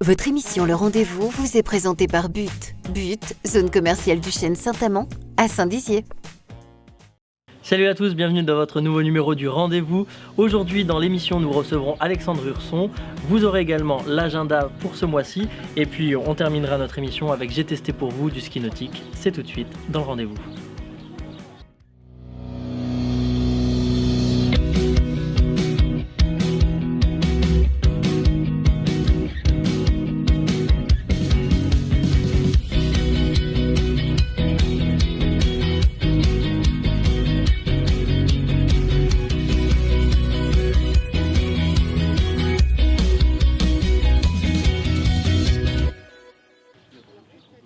Votre émission Le Rendez-vous vous est présentée par But. But, zone commerciale du Chêne Saint-Amand, à Saint-Dizier. Salut à tous, bienvenue dans votre nouveau numéro du Rendez-vous. Aujourd'hui dans l'émission nous recevrons Alexandre Hurson. Vous aurez également l'agenda pour ce mois-ci. Et puis on terminera notre émission avec J'ai testé pour vous du ski nautique. C'est tout de suite dans le Rendez-vous.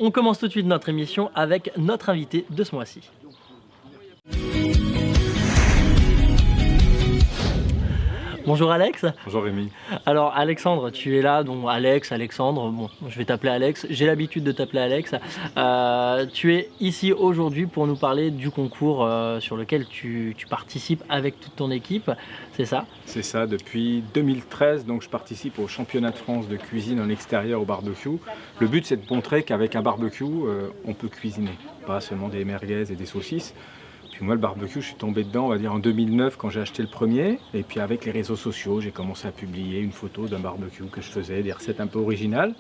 On commence tout de suite notre émission avec notre invité de ce mois-ci. Bonjour Alex. Bonjour Rémi. Alors Alexandre, tu es là, donc Alexandre, bon, je vais t'appeler Alex, j'ai l'habitude de t'appeler Alex. Tu es ici aujourd'hui pour nous parler du concours sur lequel tu participes avec toute ton équipe, c'est ça? C'est ça, depuis 2013, donc je participe au championnat de France de cuisine en extérieur au barbecue. Le but c'est de montrer qu'avec un barbecue, on peut cuisiner, pas seulement des merguez et des saucisses. Puis moi le barbecue, je suis tombé dedans, on va dire en 2009 quand j'ai acheté le premier. Et puis avec les réseaux sociaux, j'ai commencé à publier une photo d'un barbecue que je faisais, des recettes un peu originales.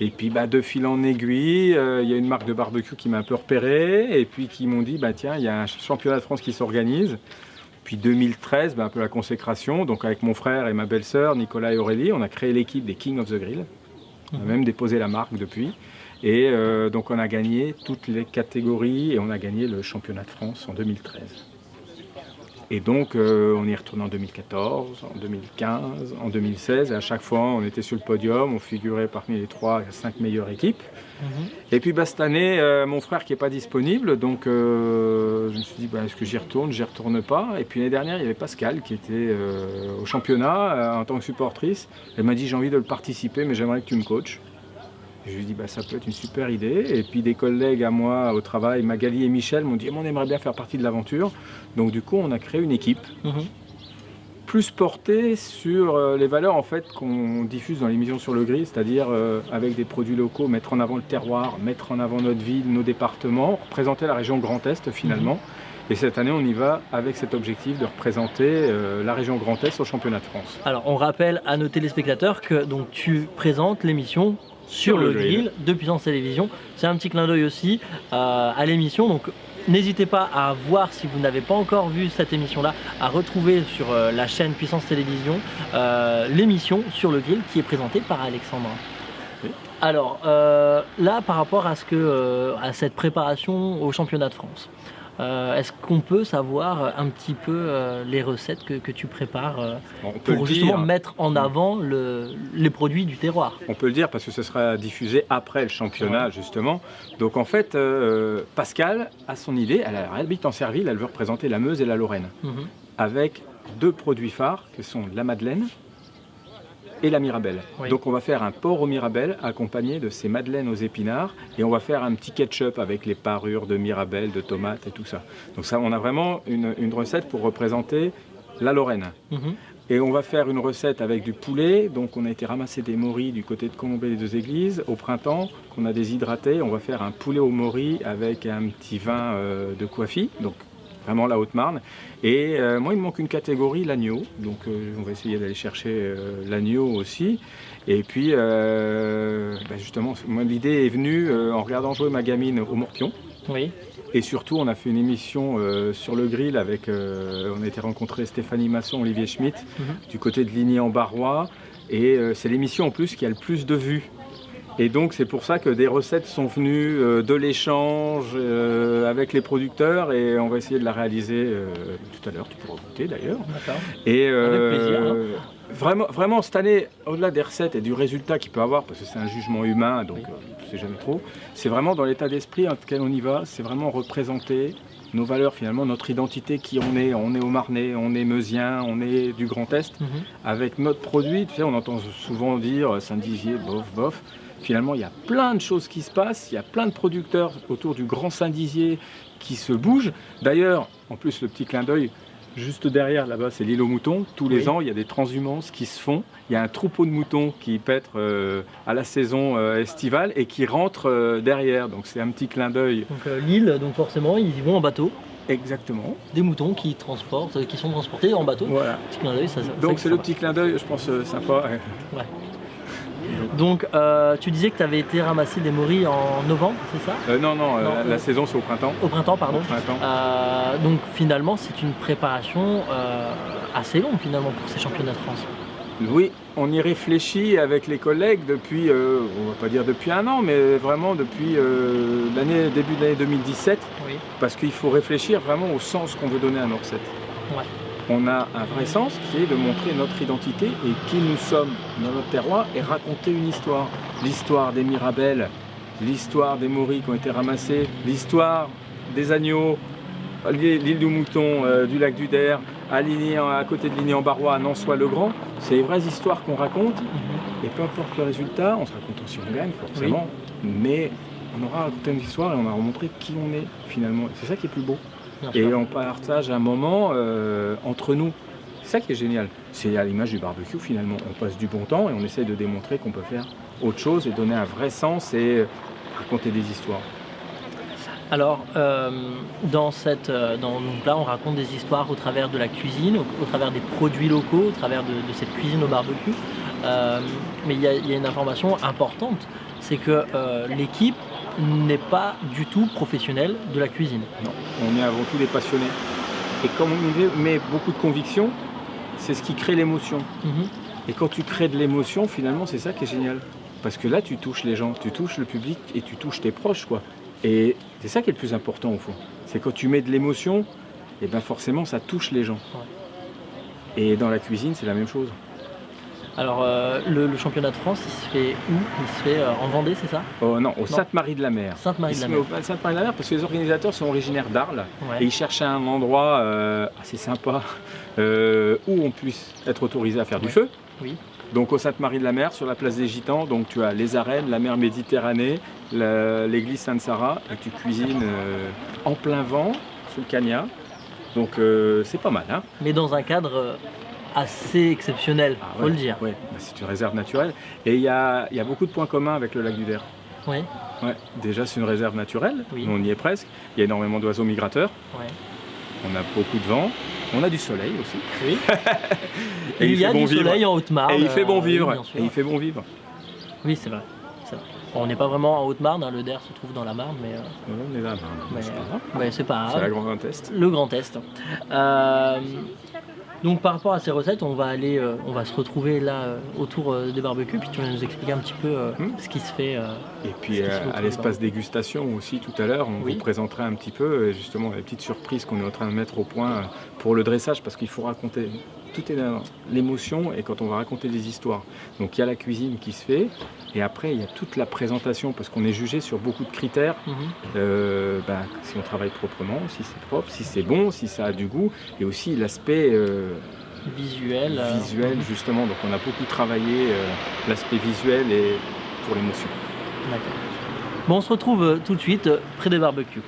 Et puis de fil en aiguille, il y a une marque de barbecue qui m'a un peu repéré. Et puis qui m'ont dit, tiens, il y a un championnat de France qui s'organise. Puis 2013, un peu la consécration. Donc avec mon frère et ma belle-sœur, Nicolas et Aurélie, on a créé l'équipe des King of the Grill. On a même déposé la marque depuis. Et donc on a gagné toutes les catégories et on a gagné le championnat de France en 2013. Et donc on y est retourné en 2014, en 2015, en 2016 et à chaque fois on était sur le podium, on figurait parmi les 3 à 5 meilleures équipes. Et puis cette année, mon frère qui n'est pas disponible, donc je me suis dit est-ce que j'y retourne pas. Et puis l'année dernière il y avait Pascal qui était au championnat en tant que supportrice. Elle m'a dit j'ai envie de le participer mais j'aimerais que tu me coaches. Je lui ai dit ça peut être une super idée. Et puis des collègues à moi au travail, Magali et Michel, m'ont dit on aimerait bien faire partie de l'aventure. Donc du coup on a créé une équipe plus portée sur les valeurs en fait qu'on diffuse dans l'émission Sur le Grill, c'est-à-dire avec des produits locaux, mettre en avant le terroir, mettre en avant notre ville, nos départements, représenter la région Grand Est finalement. Et cette année, on y va avec cet objectif de représenter la région Grand Est au championnat de France. Alors on rappelle à nos téléspectateurs que donc, tu présentes l'émission Sur le Grill de Puissance Télévision. C'est un petit clin d'œil aussi à l'émission. Donc n'hésitez pas à voir, si vous n'avez pas encore vu cette émission-là, à retrouver sur la chaîne Puissance Télévision l'émission Sur le Grill qui est présentée par Alexandre. Oui. Alors là, par rapport à cette préparation au championnat de France, est-ce qu'on peut savoir un petit peu les recettes que tu prépares pour justement mettre en avant les produits du terroir? On peut le dire parce que ce sera diffusé après le championnat justement. Donc en fait, Pascal a son idée, elle habite en Serville, elle veut représenter la Meuse et la Lorraine avec 2 produits phares que sont la madeleine et la mirabelle. Oui. Donc on va faire un porc aux mirabelles accompagné de ces madeleines aux épinards et on va faire un petit ketchup avec les parures de mirabelle, de tomates et tout ça. Donc ça, on a vraiment une recette pour représenter la Lorraine. Et on va faire une recette avec du poulet. Donc on a été ramasser des morilles du côté de Colombey-les-Deux-Églises au printemps qu'on a déshydraté. On va faire un poulet aux morilles avec un petit vin de Coiffy. Donc vraiment la Haute-Marne. Et moi, il me manque une catégorie, l'agneau. Donc, on va essayer d'aller chercher l'agneau aussi. Et puis, justement, moi, l'idée est venue en regardant jouer ma gamine au Morpion. Oui. Et surtout, on a fait une émission sur le grill avec, on a été rencontrer Stéphanie Masson, Olivier Schmitt, du côté de Ligny-en-Barrois. Et c'est l'émission en plus qui a le plus de vues. Et donc c'est pour ça que des recettes sont venues de l'échange avec les producteurs et on va essayer de la réaliser tout à l'heure, tu pourras goûter d'ailleurs. D'accord. Et avec plaisir. Vraiment cette année, au-delà des recettes et du résultat qu'il peut avoir, parce que c'est un jugement humain, donc c'est jamais trop, c'est vraiment dans l'état d'esprit dans lequel on y va, c'est vraiment représenter nos valeurs finalement, notre identité, qui on est au Marnais, on est meusien, on est du Grand Est, avec notre produit, tu sais, on entend souvent dire Saint-Dizier, bof. Finalement, il y a plein de choses qui se passent, il y a plein de producteurs autour du Grand Saint-Dizier qui se bougent. D'ailleurs, en plus, le petit clin d'œil, Juste derrière, là-bas, c'est l'île aux moutons. Tous les ans, il y a des transhumances qui se font. Il y a un troupeau de moutons qui pètre à la saison estivale et qui rentre derrière. Donc c'est un petit clin d'œil. Donc l'île, donc forcément, ils y vont en bateau. Exactement. Des moutons qui sont transportés en bateau. Voilà. Petit clin d'œil, Donc c'est le petit clin d'œil, je pense, sympa. Ouais. Donc tu disais que tu avais été ramasser des morilles en novembre, c'est ça? Non, la saison c'est au printemps. Au printemps, pardon. Au printemps. Donc finalement, c'est une préparation assez longue finalement pour ces championnats de France. Oui, on y réfléchit avec les collègues depuis, on va pas dire depuis un an, mais vraiment depuis début de l'année 2017, Oui. parce qu'il faut réfléchir vraiment au sens qu'on veut donner à nos recettes. Ouais. On a un vrai sens qui est de montrer notre identité et qui nous sommes dans notre terroir et raconter une histoire. L'histoire des mirabelles, l'histoire des morilles qui ont été ramassées, l'histoire des agneaux, l'île du Mouton, du lac du Der, à côté de Ligny-en-Barrois, à Nansois-le-Grand. C'est les vraies histoires qu'on raconte et peu importe le résultat, on se raconte si on gagne forcément, mais on aura raconté une histoire et on aura montré qui on est finalement. C'est ça qui est plus beau. Et on partage un moment entre nous. C'est ça qui est génial. C'est à l'image du barbecue finalement. On passe du bon temps et on essaye de démontrer qu'on peut faire autre chose et donner un vrai sens et raconter des histoires. Alors, donc là, on raconte des histoires au travers de la cuisine, au travers des produits locaux, au travers de cette cuisine au barbecue. Mais il y a une information importante, c'est que l'équipe n'est pas du tout professionnelle de la cuisine. Non, on est avant tout des passionnés. Et comme on met beaucoup de conviction, c'est ce qui crée l'émotion. Et quand tu crées de l'émotion, finalement, c'est ça qui est génial. Parce que là, tu touches les gens, tu touches le public et tu touches tes proches, quoi. Et c'est ça qui est le plus important au fond. C'est quand tu mets de l'émotion, et ben forcément ça touche les gens. Ouais. Et dans la cuisine, c'est la même chose. Alors le championnat de France, il se fait où? Il se fait en Vendée, c'est ça? Non, au Sainte-Marie-de-la-Mer. Sainte-Marie-de-la-Mer. Sainte-Marie-de-la-Mer parce que les organisateurs sont originaires d'Arles et ils cherchaient un endroit assez sympa où on puisse être autorisé à faire du feu. Oui. Donc au Sainte-Marie-de-la-Mer, sur la place des Gitans, donc tu as les arènes, la mer Méditerranée, l'église Sainte-Sara, et tu cuisines en plein vent, sous le cagnard. Donc c'est pas mal. Hein. Mais dans un cadre assez exceptionnel, faut le dire. Ouais. C'est une réserve naturelle. Et il y a beaucoup de points communs avec le lac du Der. Oui. Ouais. Déjà c'est une réserve naturelle, oui. On y est presque. Il y a énormément d'oiseaux migrateurs. Ouais. On a beaucoup de vent. On a du soleil aussi. Oui. Et il y a du soleil en Haute-Marne. Et il fait bon vivre. Oui, et il fait bon vivre. Oui, c'est vrai. Bon, on n'est pas vraiment en Haute-Marne, hein. Le Der se trouve dans la Marne, mais. On est là, mais c'est pas grave. C'est la Grand Est. Le Grand Est. Donc par rapport à ces recettes, on va se retrouver là autour des barbecues, puis tu vas nous expliquer un petit peu ce qui se fait. Et puis à l'espace dégustation aussi tout à l'heure, on vous présenterait un petit peu justement les petites surprises qu'on est en train de mettre au point pour le dressage, parce qu'il faut raconter. Tout est dans l'émotion et quand on va raconter des histoires. Donc il y a la cuisine qui se fait et après il y a toute la présentation parce qu'on est jugé sur beaucoup de critères. Si on travaille proprement, si c'est propre, si c'est bon, si ça a du goût et aussi l'aspect visuel justement. Donc on a beaucoup travaillé l'aspect visuel et pour l'émotion. D'accord. Bon, on se retrouve tout de suite près des barbecues.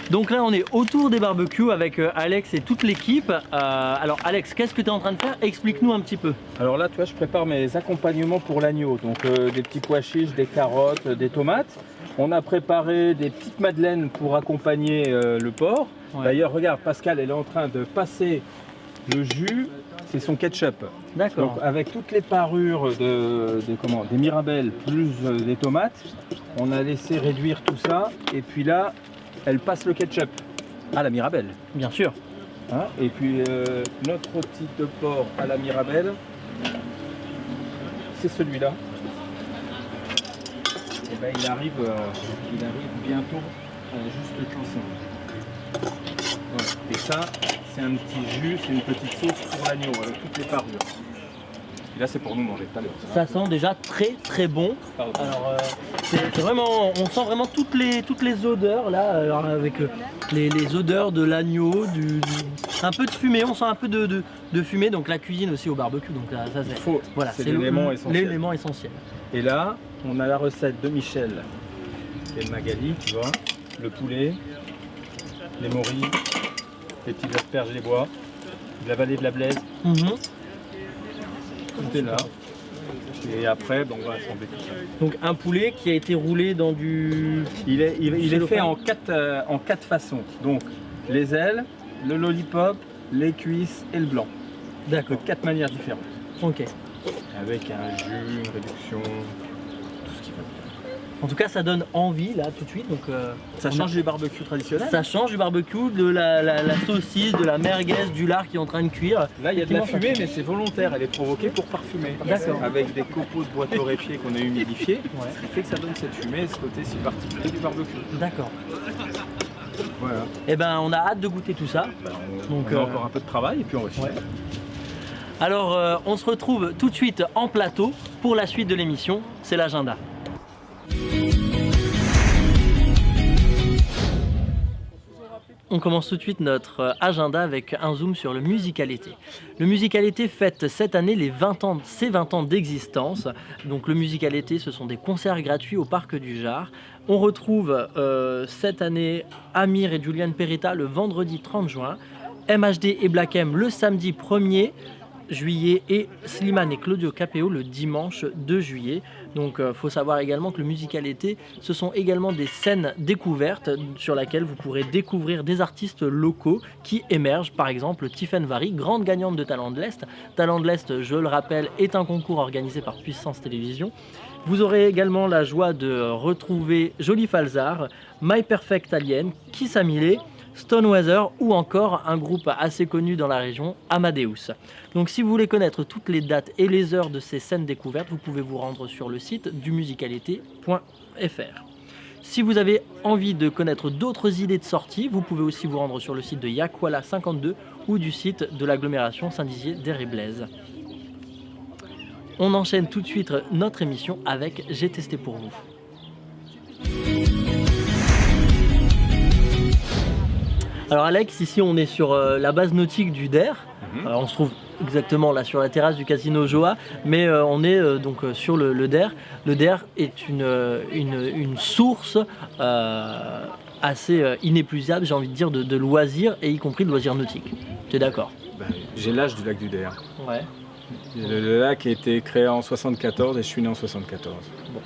Donc là on est autour des barbecues avec Alex et toute l'équipe. Alors Alex, qu'est-ce que tu es en train de faire? Explique-nous un petit peu. Alors là tu vois, je prépare mes accompagnements pour l'agneau. Donc des petits pois chiches, des carottes, des tomates. On a préparé des petites madeleines pour accompagner le porc. Ouais. D'ailleurs regarde, Pascal elle est en train de passer le jus, c'est son ketchup. D'accord. Donc avec toutes les parures des mirabelles plus des tomates, on a laissé réduire tout ça et puis là elle passe le ketchup à la mirabelle. Bien sûr. Hein, et puis notre rôti de porc à la mirabelle, c'est celui-là. Et ben, il arrive bientôt à la juste cuisson. Voilà. Et ça, c'est un petit jus, c'est une petite sauce pour l'agneau avec toutes les parures. Et là, c'est pour nous manger tout à l'heure. Ça sent déjà très très bon. Alors, c'est vraiment, on sent vraiment toutes les odeurs là, alors avec les odeurs de l'agneau, un peu de fumée. On sent un peu de fumée, donc la cuisine aussi au barbecue. Donc là, ça c'est l'élément essentiel. Et là, on a la recette de Michel et de Magali, tu vois, le poulet, les morilles, les petites asperges des bois, de la vallée de la Blaise. Tout est là. Et après, on va assembler tout ça. Donc un poulet qui a été roulé dans du... Il est fait en quatre façons. Donc les ailes, le lollipop, les cuisses et le blanc. D'accord. De 4 manières différentes. Ok. Avec un jus, une réduction, tout ce qu'il faut. En tout cas, ça donne envie là tout de suite. Donc, Ça change du barbecue traditionnel. Ça change du barbecue, de la saucisse, de la merguez, du lard qui est en train de cuire. Là, il y a de la fumée, mais c'est volontaire. Elle est provoquée pour parfumer. D'accord. Avec des copeaux de bois torréfiés qu'on a humidifiés. Ouais. Ce qui fait que ça donne cette fumée et ce côté si particulier du barbecue. D'accord. Voilà. Et ben, on a hâte de goûter tout ça. Donc, on a encore un peu de travail et puis on va finir. Ouais. Alors, on se retrouve tout de suite en plateau pour la suite de l'émission. C'est l'agenda. On commence tout de suite notre agenda avec un zoom sur le Musicalité. Le Musicalité fête cette année ses 20 ans d'existence. Donc le Musicalité, ce sont des concerts gratuits au Parc du Jard. On retrouve cette année Amir et Julian Peretta le vendredi 30 juin, MHD et Black M le samedi 1er juillet et Slimane et Claudio Capéo le dimanche 2 juillet. Donc faut savoir également que le Musicalité, ce sont également des scènes découvertes sur lesquelles vous pourrez découvrir des artistes locaux qui émergent. Par exemple Tiffaine Vary, grande gagnante de Talent de l'Est. Talent de l'Est, je le rappelle, est un concours organisé par Puissance Télévisions. Vous aurez également la joie de retrouver Jolie Falzar, My Perfect Alien, Kiss Amile, Stoneweather ou encore un groupe assez connu dans la région, Amadeus. Donc si vous voulez connaître toutes les dates et les heures de ces scènes découvertes, vous pouvez vous rendre sur le site du musicalité.fr. Si vous avez envie de connaître d'autres idées de sortie, vous pouvez aussi vous rendre sur le site de Yakwala 52 ou du site de l'agglomération Saint-Dizier d'Héry-Blaise. On enchaîne tout de suite notre émission avec J'ai testé pour vous. Alors Alex, ici on est sur la base nautique du DER. On se trouve exactement là sur la terrasse du casino Joa, mais on est donc sur le DER. Le DER est une source assez inépuisable, j'ai envie de dire, de loisirs, et y compris de loisirs nautiques. Tu es d'accord? J'ai l'âge du lac du DER. Ouais. Le lac a été créé en 74 et je suis né en 74. Bon.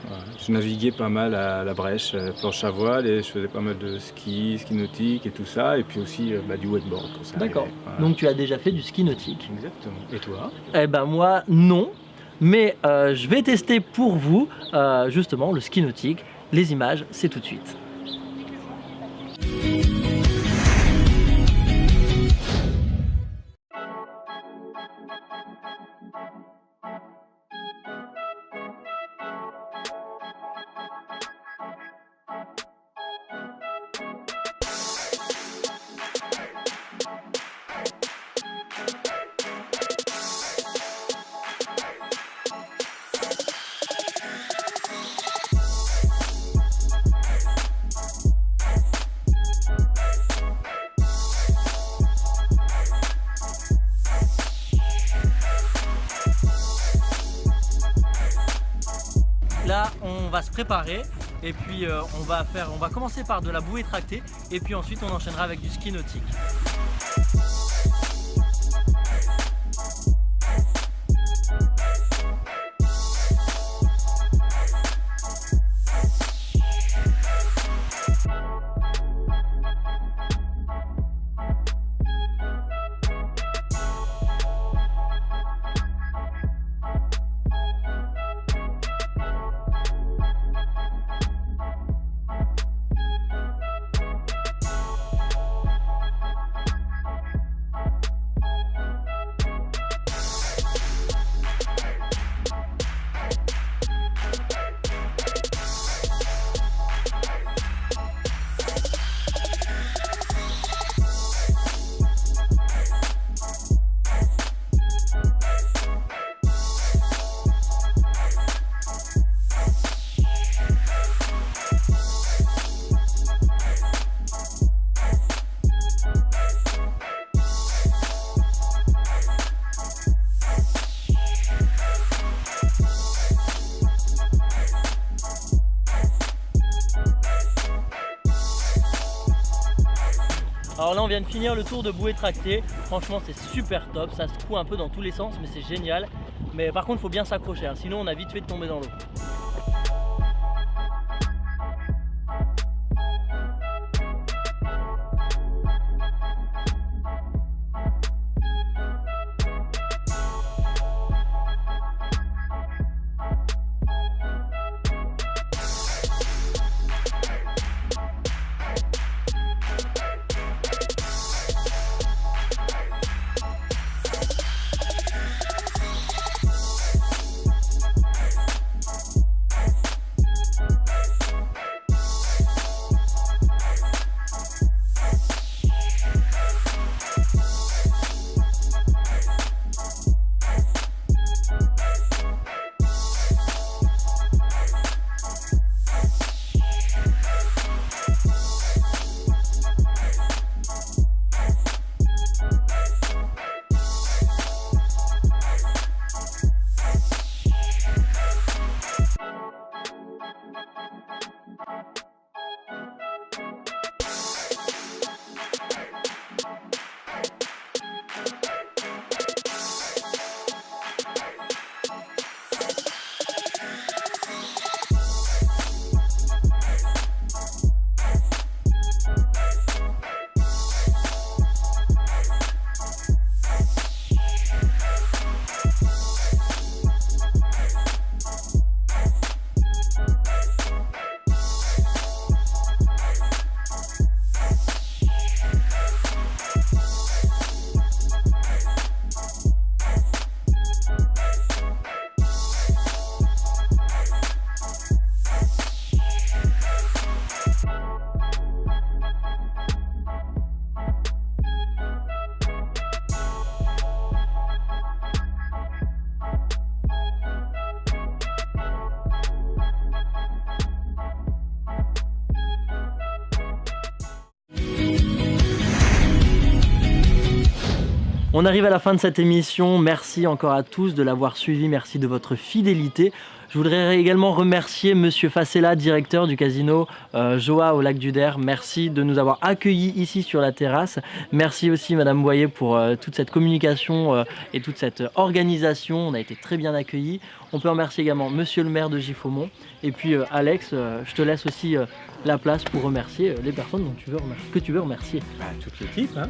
Voilà. Je naviguais pas mal à la Brèche, planche à voile, et je faisais pas mal de ski nautique et tout ça, et puis aussi du wakeboard. D'accord. Voilà. Donc tu as déjà fait du ski nautique. Exactement. Et toi? Eh ben moi non, mais je vais tester pour vous justement le ski nautique. Les images, c'est tout de suite. Là, on va se préparer et puis on va commencer par de la bouée tractée et puis ensuite on enchaînera avec du ski nautique. Alors là on vient de finir le tour de bouée tractée, franchement c'est super top, ça se coud un peu dans tous les sens mais c'est génial. Mais par contre il faut bien s'accrocher, hein, sinon on a vite fait de tomber dans l'eau. On arrive à la fin de cette émission, merci encore à tous de l'avoir suivi, merci de votre fidélité. Je voudrais également remercier Monsieur Fassella, directeur du casino Joa au Lac du Der. Merci de nous avoir accueillis ici sur la terrasse. Merci aussi Madame Boyer pour toute cette communication et toute cette organisation. On a été très bien accueillis. On peut remercier également Monsieur le maire de Giffaumont. Et puis Alex, je te laisse aussi la place pour remercier les personnes que tu veux remercier. Toute l'équipe, hein.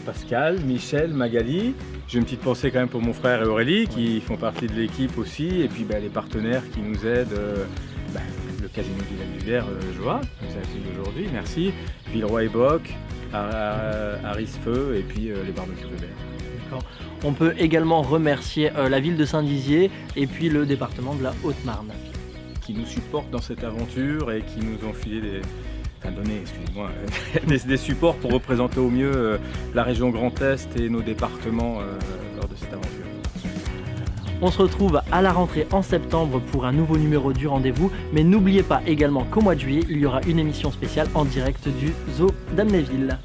Pascal, Michel, Magali. J'ai une petite pensée quand même pour mon frère et Aurélie qui font partie de l'équipe aussi. Et puis les partenaires qui nous aident. Le casino du Lac du Der, Joa, qui nous aide aujourd'hui, merci. Villeroy et Boc, Arisfeu et puis les barbecues de Berre. D'accord. On peut également remercier la ville de Saint-Dizier et puis le département de la Haute-Marne. Qui nous supportent dans cette aventure et qui nous ont filé des supports pour représenter au mieux la région Grand Est et nos départements lors de cette aventure. On se retrouve à la rentrée en septembre pour un nouveau numéro du rendez-vous, mais n'oubliez pas également qu'au mois de juillet, il y aura une émission spéciale en direct du Zoo d'Amnéville.